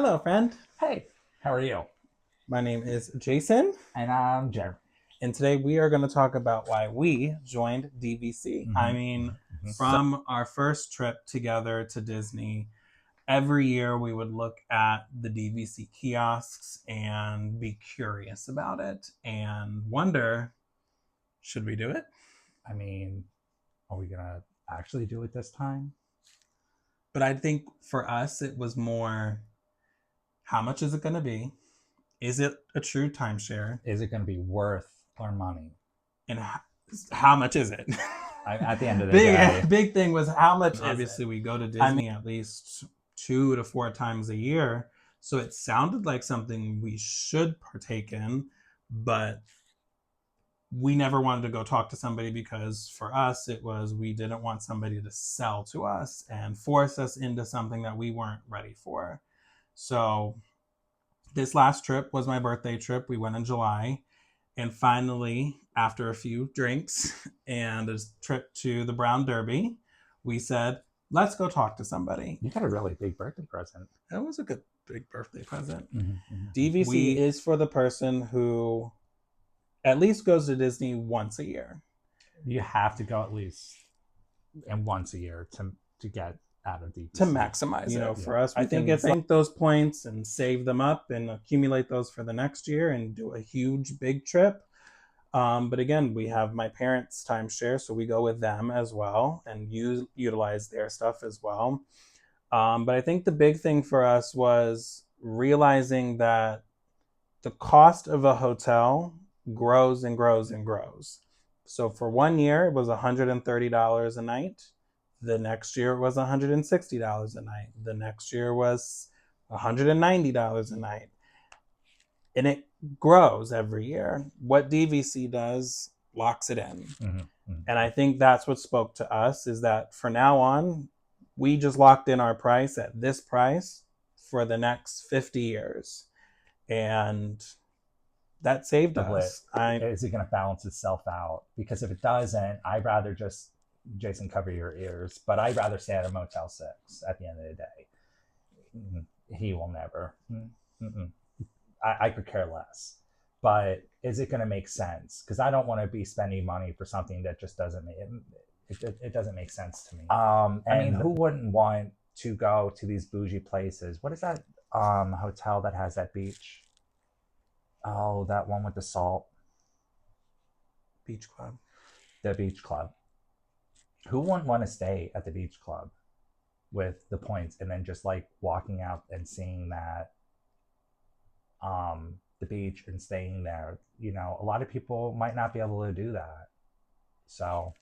Hello, friend. Hey, how are you? My name is Jason, And I'm Jeremy. and today we are going to talk about why we joined DVC. I mean, from our first trip together to Disney, every year we would look at the DVC kiosks and be curious about it and wonder, should we do it? I mean, are we gonna actually do it this time? But I think for us, it was more, how much is it going to be? Is it a true timeshare? Is it gonna be worth our money? And how much is it? At the end of the day, big thing was how much. Obviously, it? we go to Disney at least 2 to 4 times a year, so it sounded like something we should partake in, but we never wanted to go talk to somebody because for us it was we didn't want somebody to sell to us and force us into something that we weren't ready for. So this last trip was my birthday trip. We went in July. And finally, after a few drinks and a trip to the Brown Derby, we said, let's go talk to somebody. You got a really big birthday present. That was a good big birthday present. DVC is for the person who at least goes to Disney once a year. You have to go at least once a year to get out of DVC. To maximize it. For us, I think it's like those points and save them up and accumulate those for the next year and do a huge big trip. But again, we have my parents' timeshare, so we go with them as well and utilize their stuff as well. But I think the big thing for us was realizing that the cost of a hotel grows and grows and grows. So for 1 year, it was $130 a night. The next year it was $160 a night. The next year was $190 a night. And it grows every year. What DVC does locks it in. And I think that's what spoke to us is that for now on, we just locked in our price at this price for the next 50 years. And that saved us. Is it going to balance itself out? Because if it doesn't, I'd rather just, Jason, cover your ears, but I'd rather stay at a Motel 6 at the end of the day. He will never. I could care less. But is it going to make sense? Because I don't want to be spending money for something that just doesn't make it doesn't make sense to me. I mean, who wouldn't want to go to these bougie places? What is that hotel that has that beach? Oh, that one with the salt. Beach Club. The beach club. Who wouldn't want to stay at the beach club with the points and then just like walking out and seeing that the beach and staying there? You know, a lot of people might not be able to do that. So,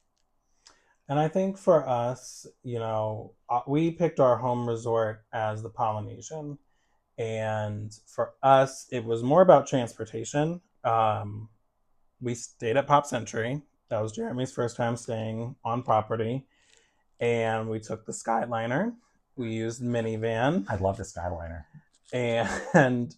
and I think for us, you know, we picked our home resort as the Polynesian. And for us, it was more about transportation. We stayed at Pop Century. That was Jeremy's first time staying on property. And we took the Skyliner. We used minivan. I love the Skyliner. And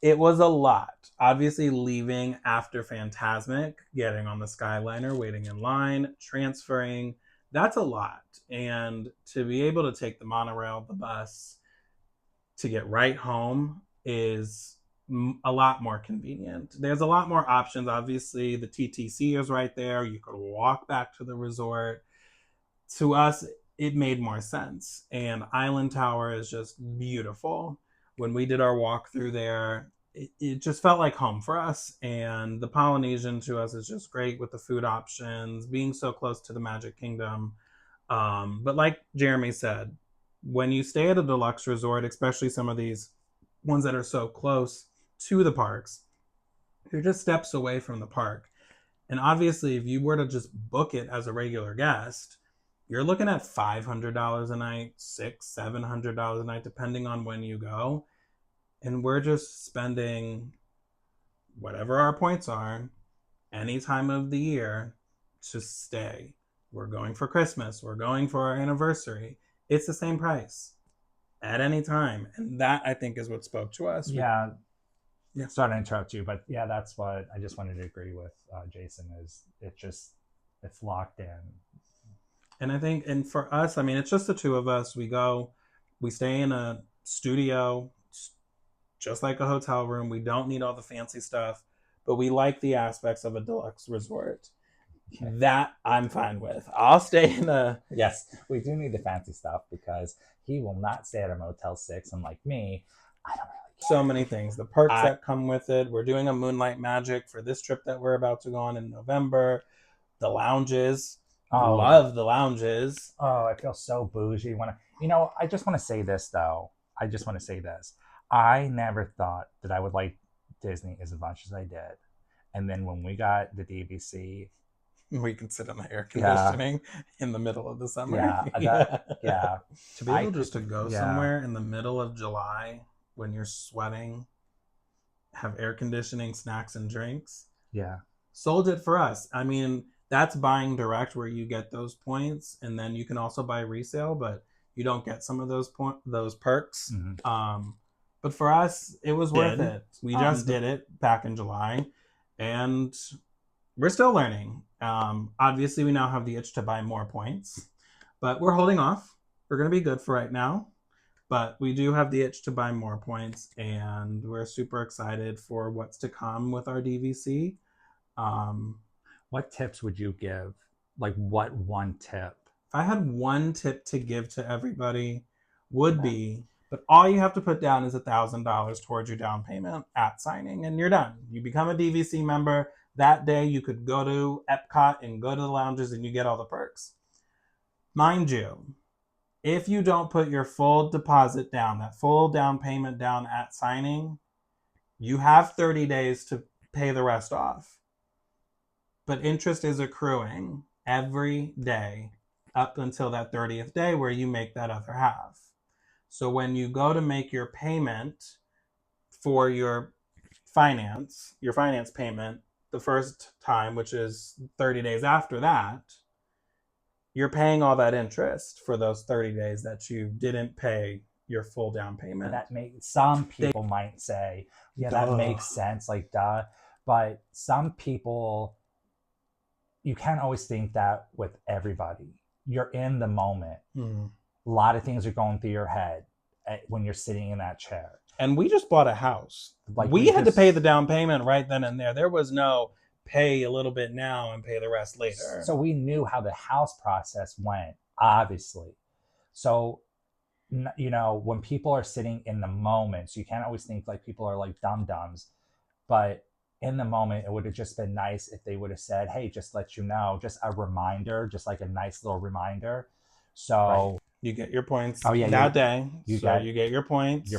it was a lot. Obviously, leaving after Fantasmic, getting on the Skyliner, waiting in line, transferring, that's a lot. And to be able to take the monorail, the bus, to get right home is a lot more convenient. There's a lot more options. Obviously, the TTC is right there. You could walk back to the resort. To us, it made more sense. And Island Tower is just beautiful. When we did our walk through there, it just felt like home for us. And the Polynesian to us is just great with the food options, being so close to the Magic Kingdom. But like Jeremy said, when you stay at a deluxe resort, especially some of these ones that are so close to the parks, you're just steps away from the park. And obviously, if you were to just book it as a regular guest, you're looking at $500 a night, $700 a night, depending on when you go. And we're just spending whatever our points are any time of the year to stay. We're going for Christmas. We're going for our anniversary. It's the same price at any time. And that, I think, is what spoke to us. Yeah. Sorry to interrupt you, but yeah, that's what I just wanted to agree with Jason is it's locked in. And I think, and for us, I mean, it's just the two of us. We stay in a studio just like a hotel room. We don't need all the fancy stuff, but we like the aspects of a deluxe resort. Okay. That I'm fine with. I'll stay in a. Yes, we do need the fancy stuff because he will not stay at a Motel 6. And like me, I don't really care. So many things. The perks that come with it. We're doing a Moonlight Magic for this trip that we're about to go on in November. The lounges. Oh, Love the lounges. oh, I feel so bougie when I just want to say this though. I just want to say this. I never thought that I would like Disney as much as I did. And then when we got the DVC, we can sit in the air conditioning in the middle of the summer. Yeah. To be able just to go somewhere in the middle of July when you're sweating, have air conditioning, snacks, and drinks. Yeah. Sold it for us. I mean, that's buying direct where you get those points, and then you can also buy resale, but you don't get some of those perks. Mm-hmm. But for us, it was worth it. We just did it back in July, and we're still learning. Obviously, we now have the itch to buy more points, but we're holding off. We're going to be good for right now, but we do have the itch to buy more points, and we're super excited for what's to come with our DVC. What tips would you give? Like, what one tip? If I had one tip to give to everybody, would be, but all you have to put down is $1,000 towards your down payment at signing, and you're done. You become a DVC member. That day, you could go to Epcot and go to the lounges, and you get all the perks. Mind you, if you don't put your full deposit down, that full down payment down at signing, you have 30 days to pay the rest off. But interest is accruing every day up until that 30th day where you make that other half. So when you go to make your payment for your finance payment the first time, which is 30 days after that, you're paying all that interest for those 30 days that you didn't pay your full down payment. That makes some people might say, yeah, that makes sense, like duh. But some people, you can't always think that with everybody. You're in the moment. Mm. A lot of things are going through your head when you're sitting in that chair. And we just bought a house. Like we had to pay the down payment right then and there. There was no pay a little bit now and pay the rest later. So we knew how the house process went, obviously. So, when people are sitting in the moment, so you can't always think like people are like dum-dums, but in the moment, it would have just been nice if they would have said, hey, just let you know, just a reminder, just like a nice little reminder. So you get your points that day. You get your points.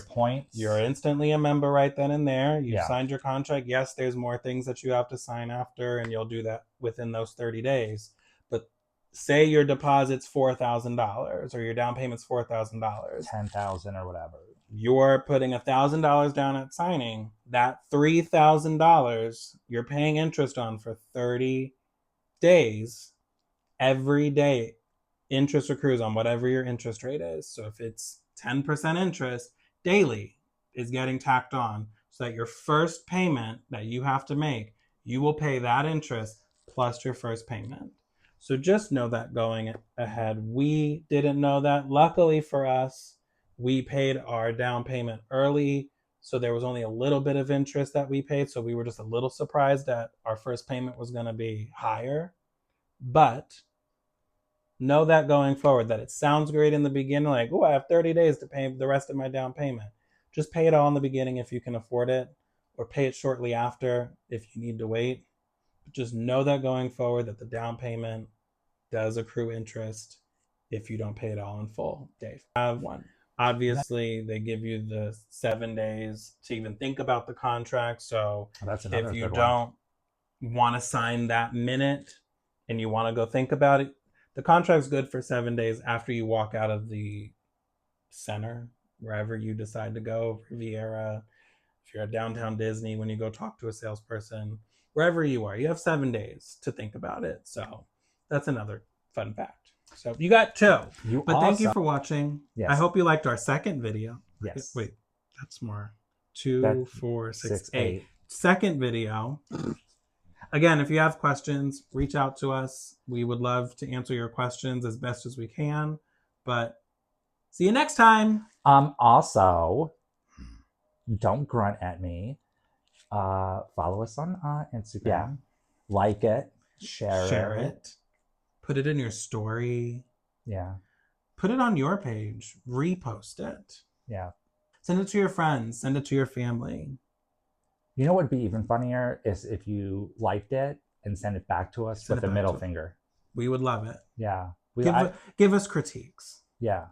You're instantly a member right then and there. You signed your contract. Yes, there's more things that you have to sign after, and you'll do that within those 30 days. But say your deposit's $4,000 or your down payment's $4,000. $10,000 or whatever. You're putting $1,000 down at signing. That $3,000 you're paying interest on for 30 days. Every day, interest accrues on whatever your interest rate is. So if it's 10% interest daily is getting tacked on, so that your first payment that you have to make, you will pay that interest plus your first payment. So just know that going ahead. We didn't know that. Luckily for us, we paid our down payment early, so there was only a little bit of interest that we paid. So we were just a little surprised that our first payment was going to be higher. But know that going forward, that it sounds great in the beginning, like, oh, I have 30 days to pay the rest of my down payment. Just pay it all in the beginning if you can afford it, or pay it shortly after if you need to wait. But just know that going forward, that the down payment does accrue interest if you don't pay it all in full. Dave, I have one. Obviously, they give you the 7 days to even think about the contract. So if you don't want to sign that minute and you want to go think about it, the contract's good for 7 days after you walk out of the center, wherever you decide to go, Riviera, if you're at downtown Disney, when you go talk to a salesperson, wherever you are, you have 7 days to think about it. So that's another fun fact. So you got 2. Thank you for watching. Yes. I hope you liked our second video. Yes. Wait, that's more. 2, 4, 6, 8. Second video. Again, if you have questions, reach out to us. We would love to answer your questions as best as we can. But see you next time. Also, Don't grunt at me. Follow us on Instagram. Yeah. Like it. Share it. Put it in your story. Yeah. Put it on your page. Repost it. Yeah. Send it to your friends. Send it to your family. You know what would be even funnier is if you liked it and sent it back to us Send with it the back middle to- finger. We would love it. Yeah. Give us critiques. Yeah.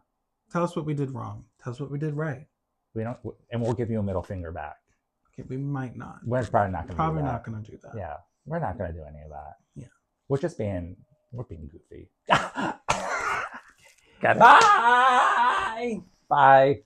Tell us what we did wrong. Tell us what we did right. We don't, and we'll give you a middle finger back. Okay, we might not. We're probably not going to do that. Probably not going to do that. Yeah. We're not going to do any of that. Yeah. We're being goofy. Goodbye. Bye.